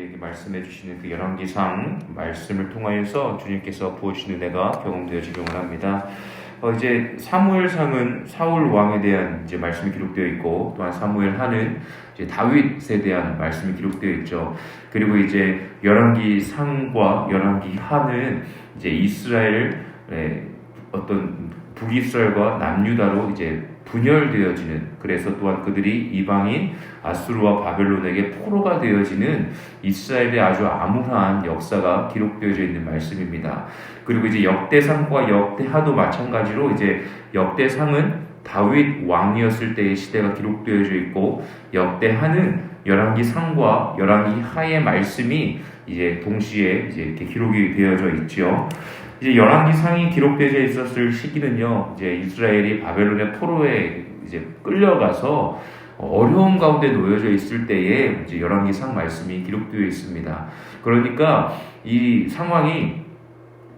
우리에게 말씀해 주시는 그 열왕기상 말씀을 통하여서 주님께서 부어주신 은혜가 경험되어지길 원합니다. 이제 사무엘상은 사울 왕에 대한 이제 말씀이 기록되어 있고, 또한 사무엘하는 이제 다윗에 대한 말씀이 기록되어 있죠. 그리고 이제 열왕기상과 열왕기하는 이제 이스라엘의 어떤 북이스라엘과 남유다로 이제 분열되어지는, 그래서 또한 그들이 이방인 아수르와 바벨론에게 포로가 되어지는 이스라엘의 아주 암울한 역사가 기록되어져 있는 말씀입니다. 그리고 이제 역대상과 역대하도 마찬가지로 이제 역대상은 다윗 왕이었을 때의 시대가 기록되어져 있고, 역대하는 열왕기상과 열왕기하의 말씀이 이제 동시에 이제 이렇게 기록이 되어져 있죠. 이제 열왕기상이 기록되어 있었을 시기는요, 이제 이스라엘이 바벨론의 포로에 이제 끌려가서 어려움 가운데 놓여져 있을 때에 이제 열왕기상 말씀이 기록되어 있습니다. 그러니까 이 상황이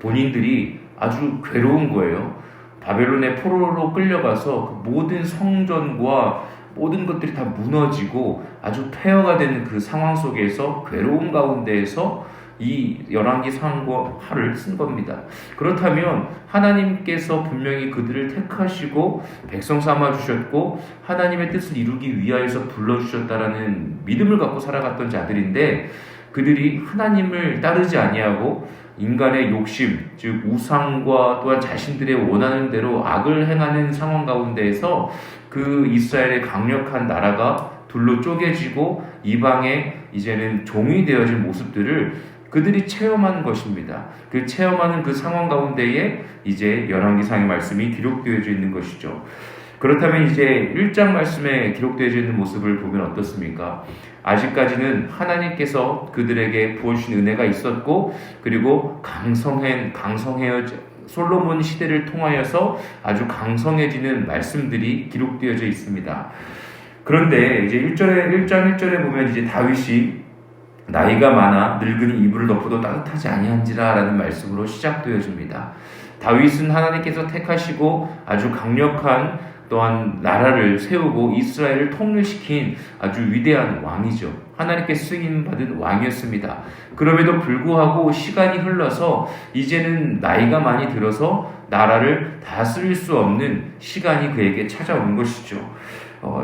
본인들이 아주 괴로운 거예요. 바벨론의 포로로 끌려가서 그 모든 성전과 모든 것들이 다 무너지고 아주 폐허가 되는 그 상황 속에서 괴로움 가운데에서 이 열왕기상과 하를 쓴 겁니다. 그렇다면 하나님께서 분명히 그들을 택하시고 백성 삼아 주셨고 하나님의 뜻을 이루기 위하여서 불러주셨다라는 믿음을 갖고 살아갔던 자들인데, 그들이 하나님을 따르지 아니하고 인간의 욕심, 즉 우상과 또한 자신들의 원하는 대로 악을 행하는 상황 가운데에서 그 이스라엘의 강력한 나라가 둘로 쪼개지고 이방에 이제는 종이 되어진 모습들을 그들이 체험한 것입니다. 그 체험하는 그 상황 가운데에 이제 열왕기상의 말씀이 기록되어져 있는 것이죠. 그렇다면 이제 1장 말씀에 기록되어져 있는 모습을 보면 어떻습니까? 아직까지는 하나님께서 그들에게 부어주신 은혜가 있었고, 그리고 강성해져 솔로몬 시대를 통하여서 아주 강성해지는 말씀들이 기록되어져 있습니다. 그런데 이제 1장 1절에 보면 이제 다윗이 나이가 많아 늙은이 이불을 덮어도 따뜻하지 아니한지라 라는 말씀으로 시작되어집니다. 다윗은 하나님께서 택하시고 아주 강력한 또한 나라를 세우고 이스라엘을 통일시킨 아주 위대한 왕이죠. 하나님께 쓰임받은 왕이었습니다. 그럼에도 불구하고 시간이 흘러서 이제는 나이가 많이 들어서 나라를 다스릴 수 없는 시간이 그에게 찾아온 것이죠.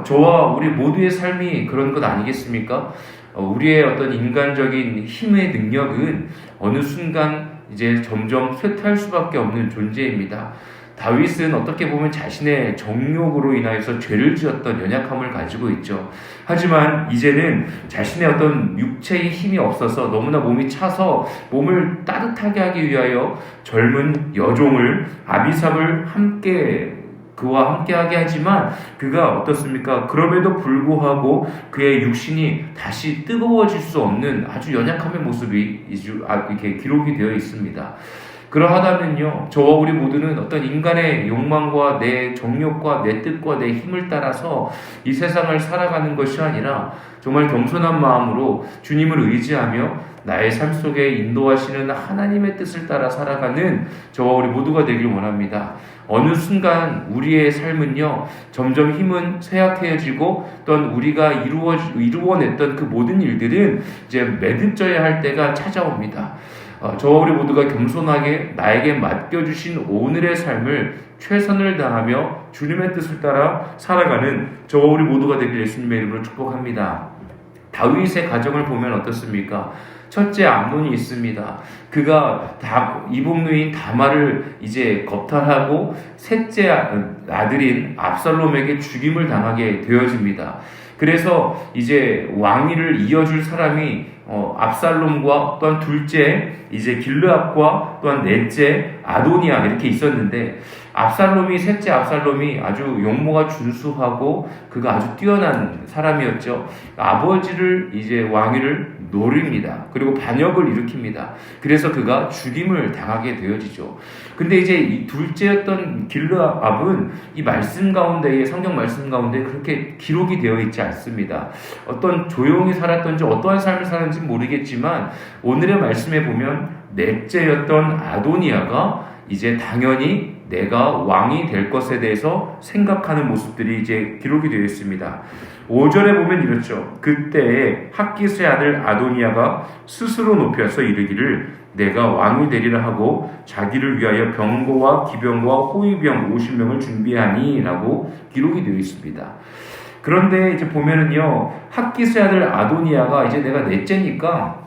저와 우리 모두의 삶이 그런 것 아니겠습니까? 우리의 어떤 인간적인 힘의 능력은 어느 순간 이제 점점 쇠퇴할 수밖에 없는 존재입니다. 다윗은 어떻게 보면 자신의 정욕으로 인하여서 죄를 지었던 연약함을 가지고 있죠. 하지만 이제는 자신의 어떤 육체의 힘이 없어서 너무나 몸이 차서 몸을 따뜻하게 하기 위하여 젊은 여종을 아비삽을 그와 함께하게 하지만 그가 어떻습니까? 그럼에도 불구하고 그의 육신이 다시 뜨거워질 수 없는 아주 연약함의 모습이 이렇게 기록이 되어 있습니다. 그러하다면요, 저와 우리 모두는 어떤 인간의 욕망과 내 정욕과 내 뜻과 내 힘을 따라서 이 세상을 살아가는 것이 아니라 정말 겸손한 마음으로 주님을 의지하며 나의 삶 속에 인도하시는 하나님의 뜻을 따라 살아가는 저와 우리 모두가 되길 원합니다. 어느 순간 우리의 삶은요, 점점 힘은 쇠약해지고 또한 우리가 이루어냈던 그 모든 일들은 이제 매듭져야 할 때가 찾아옵니다. 저와 우리 모두가 겸손하게 나에게 맡겨주신 오늘의 삶을 최선을 다하며 주님의 뜻을 따라 살아가는 저와 우리 모두가 되길 예수님의 이름으로 축복합니다. 다윗의 가정을 보면 어떻습니까? 첫째 암논이 있습니다. 그가 이복누인 다말을 이제 겁탈하고 셋째 아들인 압살롬에게 죽임을 당하게 되어집니다. 그래서 이제 왕위를 이어줄 사람이 압살롬과 또한 둘째 이제 길르압과 또한 넷째 아도니아 이렇게 있었는데, 셋째 압살롬이 아주 용모가 준수하고 그가 아주 뛰어난 사람이었죠. 아버지를 이제 왕위를 노립니다. 그리고 반역을 일으킵니다. 그래서 그가 죽임을 당하게 되어지죠. 근데 이제 이 둘째였던 길르압은 이 말씀 가운데에, 성경 말씀 가운데 그렇게 기록이 되어 있지 않습니다. 어떤 조용히 살았던지 어떠한 삶을 살았는지 모르겠지만 오늘의 말씀에 보면 넷째였던 아도니아가 이제 당연히 내가 왕이 될 것에 대해서 생각하는 모습들이 이제 기록이 되어 있습니다. 5절에 보면 이렇죠. 그때 핫깃의 아들 아도니아가 스스로 높여서 이르기를 내가 왕이 되리라 하고 자기를 위하여 병거와 기병과 호위병 50명을 준비하니 라고 기록이 되어 있습니다. 그런데 이제 보면은요, 핫깃의 아들 아도니아가 이제 내가 넷째니까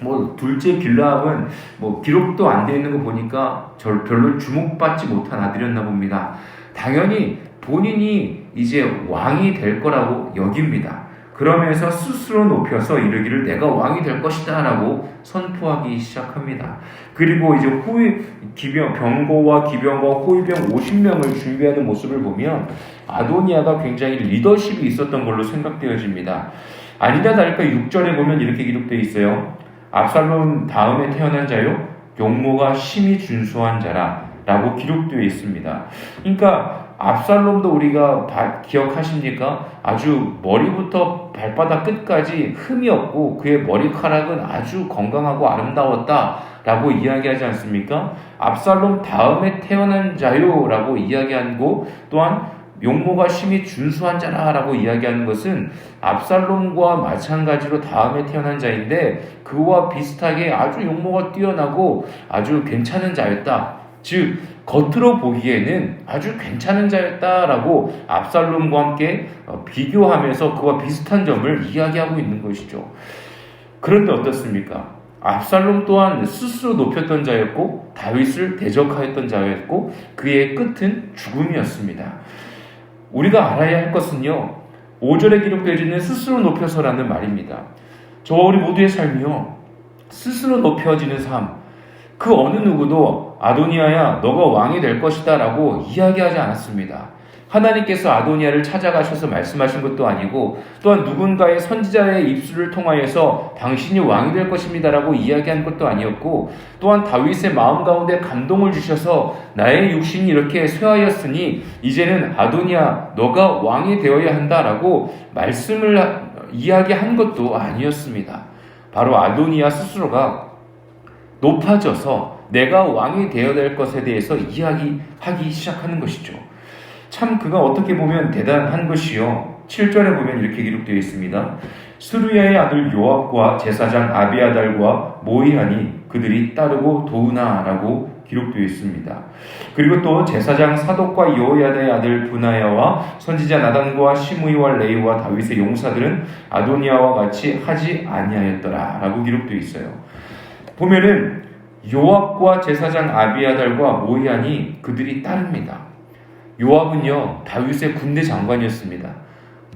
뭐 둘째 빌라함은 뭐 기록도 안 되어 있는 거 보니까 별로 주목받지 못한 아들이었나 봅니다. 당연히 본인이 이제 왕이 될 거라고 여깁니다. 그러면서 스스로 높여서 이르기를 내가 왕이 될 것이다 라고 선포하기 시작합니다. 그리고 이제 병거와 기병과 호위병 50명을 준비하는 모습을 보면 아도니아가 굉장히 리더십이 있었던 걸로 생각되어집니다. 아니다 다를까 6절에 보면 이렇게 기록되어 있어요. 압살롬 다음에 태어난 자요 용모가 심히 준수한 자라 라고 기록되어 있습니다. 그러니까 압살롬도 우리가 기억하십니까? 아주 머리부터 발바닥 끝까지 흠이 없고 그의 머리카락은 아주 건강하고 아름다웠다 라고 이야기하지 않습니까? 압살롬 다음에 태어난 자요 라고 이야기하고 또한 용모가 심히 준수한 자라 라고 이야기하는 것은 압살롬과 마찬가지로 다음에 태어난 자인데 그와 비슷하게 아주 용모가 뛰어나고 아주 괜찮은 자였다. 즉 겉으로 보기에는 아주 괜찮은 자였다라고 압살롬과 함께 비교하면서 그와 비슷한 점을 이야기하고 있는 것이죠. 그런데 어떻습니까? 압살롬 또한 스스로 높였던 자였고 다윗을 대적하였던 자였고 그의 끝은 죽음이었습니다. 우리가 알아야 할 것은요, 5절에 기록되어지는 스스로 높여서라는 말입니다. 저와 우리 모두의 삶이요, 스스로 높여지는 삶, 그 어느 누구도 아도니아야 너가 왕이 될 것이다 라고 이야기하지 않았습니다. 하나님께서 아도니아를 찾아가셔서 말씀하신 것도 아니고 또한 누군가의 선지자의 입술을 통하여서 당신이 왕이 될 것입니다 라고 이야기한 것도 아니었고 또한 다윗의 마음 가운데 감동을 주셔서 나의 육신이 이렇게 쇠하였으니 이제는 아도니아 너가 왕이 되어야 한다 라고 말씀을 이야기한 것도 아니었습니다. 바로 아도니아 스스로가 높아져서 내가 왕이 되어야 될 것에 대해서 이야기하기 시작하는 것이죠. 참 그가 어떻게 보면 대단한 것이요. 7절에 보면 이렇게 기록되어 있습니다. 스루야의 아들 요압과 제사장 아비아달과 모이하니 그들이 따르고 도우나라고 기록되어 있습니다. 그리고 또 제사장 사독과 여호야다의 아들 브나야와 선지자 나단과 시므이와 레이와 다윗의 용사들은 아도니아와 같이 하지 아니하였더라라고 기록되어 있어요. 보면은 요압과 제사장 아비아달과 모이하니 그들이 따릅니다. 요압은요 다윗의 군대 장관이었습니다.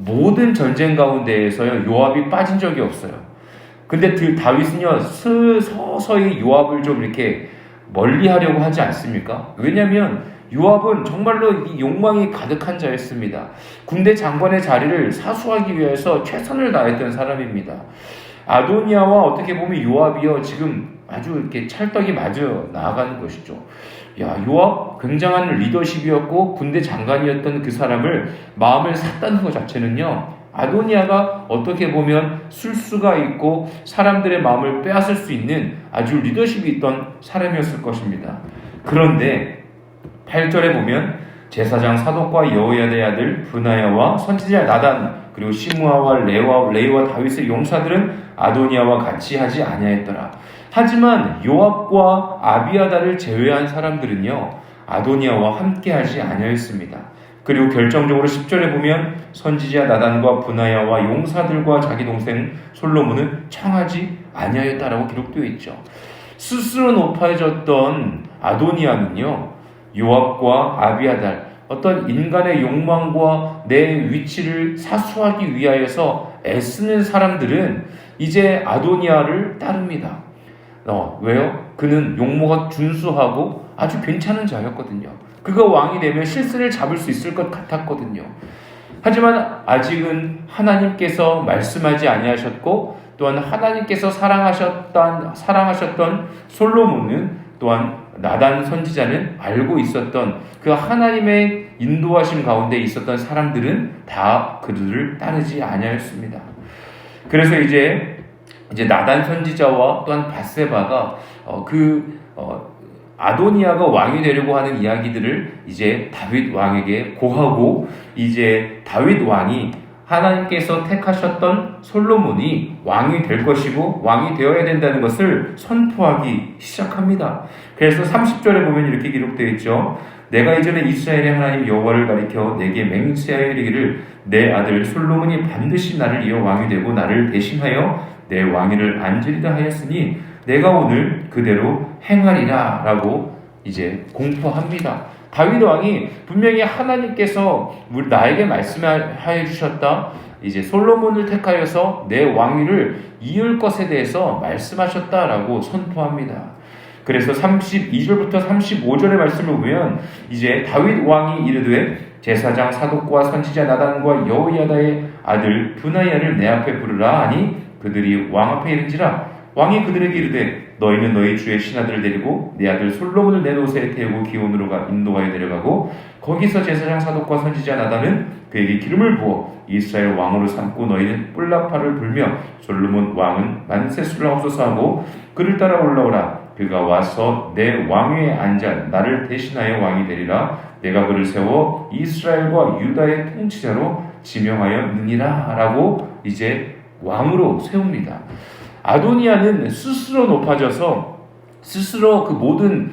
모든 전쟁 가운데에서요 요압이 빠진 적이 없어요. 근데 다윗은요 서서히 요압을 좀 이렇게 멀리하려고 하지 않습니까? 왜냐하면 요압은 정말로 이 욕망이 가득한 자였습니다. 군대 장관의 자리를 사수하기 위해서 최선을 다했던 사람입니다. 아도니아와 어떻게 보면 요압이요 지금 아주 이렇게 찰떡이 맞아 나아가는 것이죠. 야, 요압 굉장한 리더십이었고 군대 장관이었던 그 사람을 마음을 샀다는 것 자체는요. 아도니아가 어떻게 보면 술수가 있고 사람들의 마음을 빼앗을 수 있는 아주 리더십이 있던 사람이었을 것입니다. 그런데 8절에 보면 제사장 사독과 여호야다의 아들 브나야와 선지자 나단 그리고 시므아와 레이와 다윗의 용사들은 아도니아와 같이 하지 아니하였더라. 하지만 요압과 아비아달을 제외한 사람들은요 아도니아와 함께하지 아니하였습니다. 그리고 결정적으로 10절에 보면 선지자 나단과 브나야와 용사들과 자기 동생 솔로몬은 청하지 아니하였다라고 기록되어 있죠. 스스로 높아졌던 아도니아는요 요압과 아비아달 어떤 인간의 욕망과 내 위치를 사수하기 위하여서 애쓰는 사람들은 이제 아도니아를 따릅니다. 왜요? 그는 용모가 준수하고 아주 괜찮은 자였거든요. 그가 왕이 되면 실세를 잡을 수 있을 것 같았거든요. 하지만 아직은 하나님께서 말씀하지 아니하셨고 또한 하나님께서 사랑하셨던 솔로몬은 또한 나단 선지자는 알고 있었던 그 하나님의 인도하심 가운데 있었던 사람들은 다 그들을 따르지 아니하였습니다. 그래서 이제 나단 선지자와 또한 밧세바가 아도니아가 왕이 되려고 하는 이야기들을 이제 다윗 왕에게 고하고, 이제 다윗 왕이 하나님께서 택하셨던 솔로몬이 왕이 될 것이고 왕이 되어야 된다는 것을 선포하기 시작합니다. 그래서 30절에 보면 이렇게 기록되어 있죠. 내가 이전에 이스라엘의 하나님 여호와를 가리켜 내게 맹세하여 이르기를 내 아들 솔로몬이 반드시 나를 이어 왕이 되고 나를 대신하여 내 왕위를 앉으리라 하였으니 내가 오늘 그대로 행하리라 라고 이제 공포합니다. 다윗 왕이 분명히 하나님께서 나에게 말씀하여 주셨다, 이제 솔로몬을 택하여서 내 왕위를 이을 것에 대해서 말씀하셨다라고 선포합니다. 그래서 32절부터 35절의 말씀을 보면 이제 다윗 왕이 이르되 제사장 사독과 선지자 나단과 여호야다의 아들 브나야를 내 앞에 부르라 하니 그들이 왕 앞에 이른지라. 왕이 그들에게 이르되 너희는 너희 주의 신하들을 데리고 내 아들 솔로몬을 내 노새에 태우고 기온으로 인도하여 데려가고 거기서 제사장 사독과 선지자 나단은 그에게 기름을 부어 이스라엘 왕으로 삼고 너희는 뿔나팔을 불며 솔로몬 왕은 만세 술라옵소서 하고 그를 따라 올라오라. 그가 와서 내 왕위에 앉아 나를 대신하여 왕이 되리라. 내가 그를 세워 이스라엘과 유다의 통치자로 지명하였느니라 라고 이제 왕으로 세웁니다. 아도니아는 스스로 높아져서 스스로 그 모든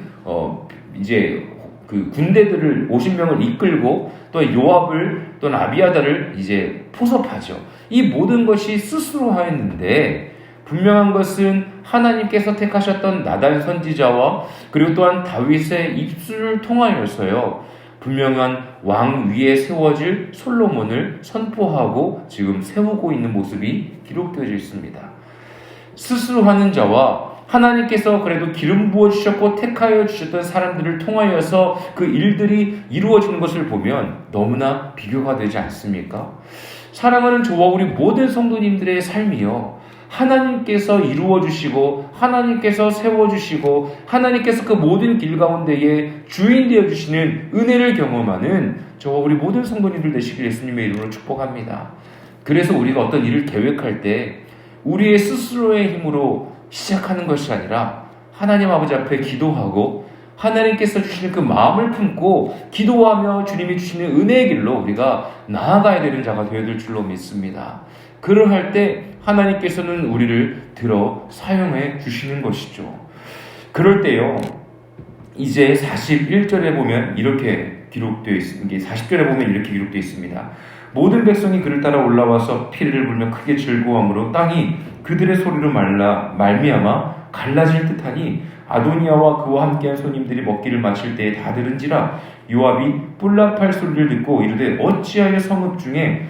이제 그 군대들을 50명을 이끌고 또 요압을 또는 아비아다를 이제 포섭하죠. 이 모든 것이 스스로 하였는데 분명한 것은 하나님께서 택하셨던 나단 선지자와 그리고 또한 다윗의 입술을 통하여서요 분명한 왕 위에 세워질 솔로몬을 선포하고 지금 세우고 있는 모습이 기록되어 있습니다. 스스로 하는 자와 하나님께서 그래도 기름 부어주셨고 택하여 주셨던 사람들을 통하여서 그 일들이 이루어지는 것을 보면 너무나 비교가 되지 않습니까? 사랑하는 저와 우리 모든 성도님들의 삶이요 하나님께서 이루어주시고 하나님께서 세워주시고 하나님께서 그 모든 길 가운데에 주인 되어주시는 은혜를 경험하는 저와 우리 모든 성도님들 되시길 예수님의 이름으로 축복합니다. 그래서 우리가 어떤 일을 계획할 때 우리의 스스로의 힘으로 시작하는 것이 아니라 하나님 아버지 앞에 기도하고 하나님께서 주시는 그 마음을 품고 기도하며 주님이 주시는 은혜의 길로 우리가 나아가야 되는 자가 되어야 될 줄로 믿습니다. 그러할 때 하나님께서는 우리를 들어 사용해 주시는 것이죠. 그럴 때요 이제 41절에 보면 이렇게 기록되어 있습니다. 40절에 보면 이렇게 기록되어 있습니다. 모든 백성이 그를 따라 올라와서 피를 불며 크게 즐거워함으로 땅이 그들의 소리로 말미암아 갈라질 듯하니 아도니아와 그와 함께한 손님들이 먹기를 마칠 때에 다 들은지라. 요압이 뿔나팔 소리를 듣고 이르되 어찌하여 성읍 중에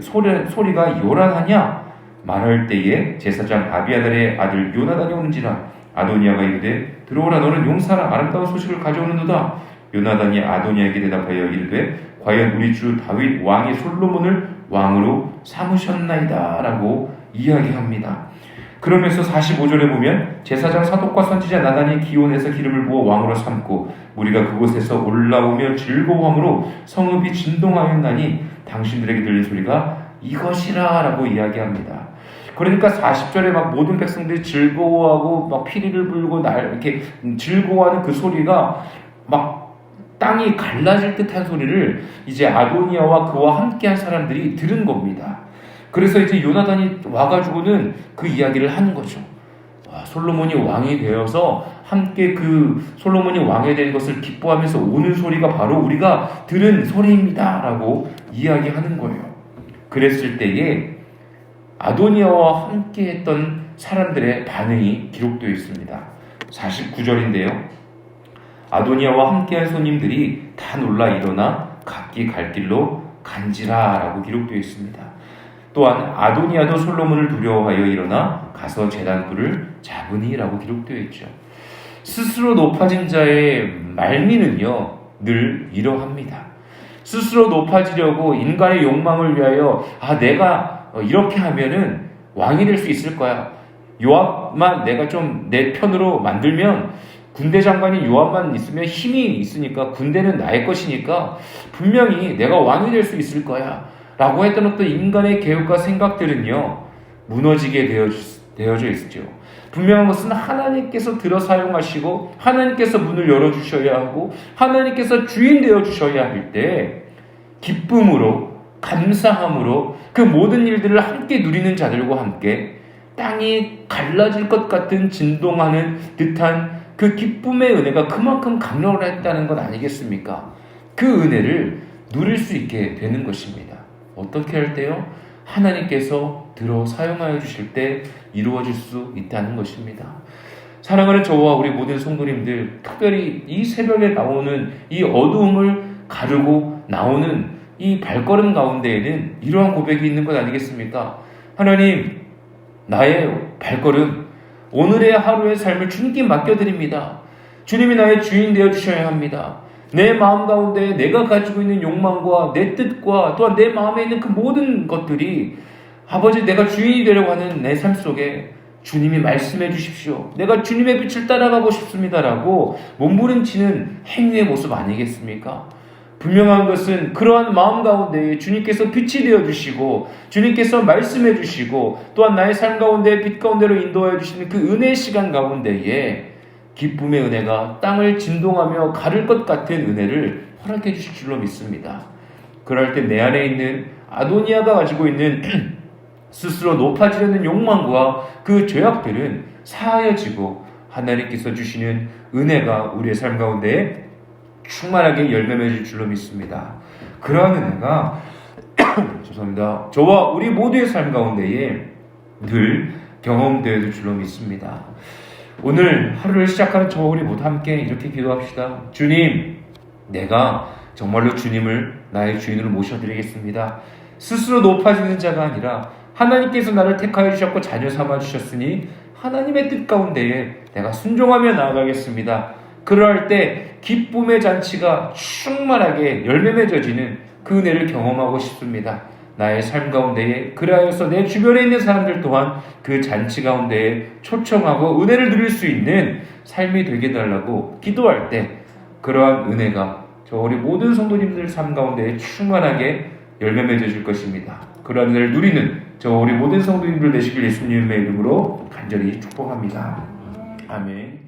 소리가 요란하냐 말할 때에 제사장 아비아달의 아들 요나단이 오는지라. 아도니아가 이르되 들어오라. 너는 용사라. 아름다운 소식을 가져오는도다. 요나단이 아도니아에게 대답하여 이르되 과연 우리 주 다윗 왕이 솔로몬을 왕으로 삼으셨나이다 라고 이야기합니다. 그러면서 45절에 보면 제사장 사독과 선지자 나단이 기온에서 기름을 부어 왕으로 삼고 무리가 그곳에서 올라오며 즐거워함으로 성읍이 진동하였나니 당신들에게 들린 소리가 이것이라 라고 이야기합니다. 그러니까 40절에 막 모든 백성들이 즐거워하고 막 피리를 불고 이렇게 즐거워하는 그 소리가 막 땅이 갈라질 듯한 소리를 이제 아도니아와 그와 함께한 사람들이 들은 겁니다. 그래서 이제 요나단이 와가지고는 그 이야기를 하는 거죠. 솔로몬이 왕이 되어서 함께 그 솔로몬이 왕이 된 것을 기뻐하면서 오는 소리가 바로 우리가 들은 소리입니다 라고 이야기하는 거예요. 그랬을 때에 아도니아와 함께 했던 사람들의 반응이 기록되어 있습니다. 49절인데요. 아도니아와 함께한 손님들이 다 놀라 일어나 각기 갈 길로 간지라 라고 기록되어 있습니다. 또한 아도니아도 솔로몬을 두려워하여 일어나 가서 제단불을 잡으니 라고 기록되어 있죠. 스스로 높아진 자의 말미는요 늘 이러합니다. 스스로 높아지려고 인간의 욕망을 위하여 내가 이렇게 하면은 왕이 될 수 있을 거야. 요압만 내가 좀 내 편으로 만들면 군대 장관인 요압만 있으면 힘이 있으니까 군대는 나의 것이니까 분명히 내가 왕이 될 수 있을 거야 라고 했던 어떤 인간의 계획과 생각들은요 무너지게 되어져 있죠. 분명한 것은 하나님께서 들어 사용하시고 하나님께서 문을 열어주셔야 하고 하나님께서 주인 되어주셔야 할 때 기쁨으로 감사함으로 그 모든 일들을 함께 누리는 자들과 함께 땅이 갈라질 것 같은 진동하는 듯한 그 기쁨의 은혜가 그만큼 강력을 했다는 것 아니겠습니까? 그 은혜를 누릴 수 있게 되는 것입니다. 어떻게 할 때요? 하나님께서 들어 사용하여 주실 때 이루어질 수 있다는 것입니다. 사랑하는 저와 우리 모든 성도님들, 특별히 이 새벽에 나오는 이 어두움을 가르고 나오는 이 발걸음 가운데에는 이러한 고백이 있는 것 아니겠습니까? 하나님, 나의 발걸음, 오늘의 하루의 삶을 주님께 맡겨드립니다. 주님이 나의 주인 되어주셔야 합니다. 내 마음 가운데 내가 가지고 있는 욕망과 내 뜻과 또한 내 마음에 있는 그 모든 것들이 아버지 내가 주인이 되려고 하는 내 삶 속에 주님이 말씀해 주십시오. 내가 주님의 빛을 따라가고 싶습니다라고 몸부림치는 행위의 모습 아니겠습니까? 분명한 것은 그러한 마음 가운데 주님께서 빛이 되어주시고 주님께서 말씀해 주시고 또한 나의 삶 가운데 빛 가운데로 인도해 주시는 그 은혜의 시간 가운데에 기쁨의 은혜가 땅을 진동하며 가를 것 같은 은혜를 허락해 주실 줄로 믿습니다. 그럴 때 내 안에 있는 아도니아가 가지고 있는 스스로 높아지려는 욕망과 그 죄악들은 사하여지고 하나님께서 주시는 은혜가 우리의 삶 가운데 충만하게 열매 맺을 줄로 믿습니다. 그러한 은혜가 죄송합니다. 저와 우리 모두의 삶 가운데에 늘 경험되어질 줄로 믿습니다. 오늘 하루를 시작하는 저와 우리 모두 함께 이렇게 기도합시다. 주님, 내가 정말로 주님을 나의 주인으로 모셔드리겠습니다. 스스로 높아지는 자가 아니라 하나님께서 나를 택하여 주셨고 자녀 삼아 주셨으니 하나님의 뜻 가운데에 내가 순종하며 나아가겠습니다. 그러할 때 기쁨의 잔치가 충만하게 열매 맺어지는 그 은혜를 경험하고 싶습니다. 나의 삶 가운데에 그리하여서 내 주변에 있는 사람들 또한 그 잔치 가운데에 초청하고 은혜를 누릴 수 있는 삶이 되게 달라고 기도할 때 그러한 은혜가 저 우리 모든 성도님들 삶 가운데에 충만하게 열매 맺어질 것입니다. 그러한 은혜를 누리는 저 우리 모든 성도님들 되시길 예수님의 이름으로 간절히 축복합니다. 아멘.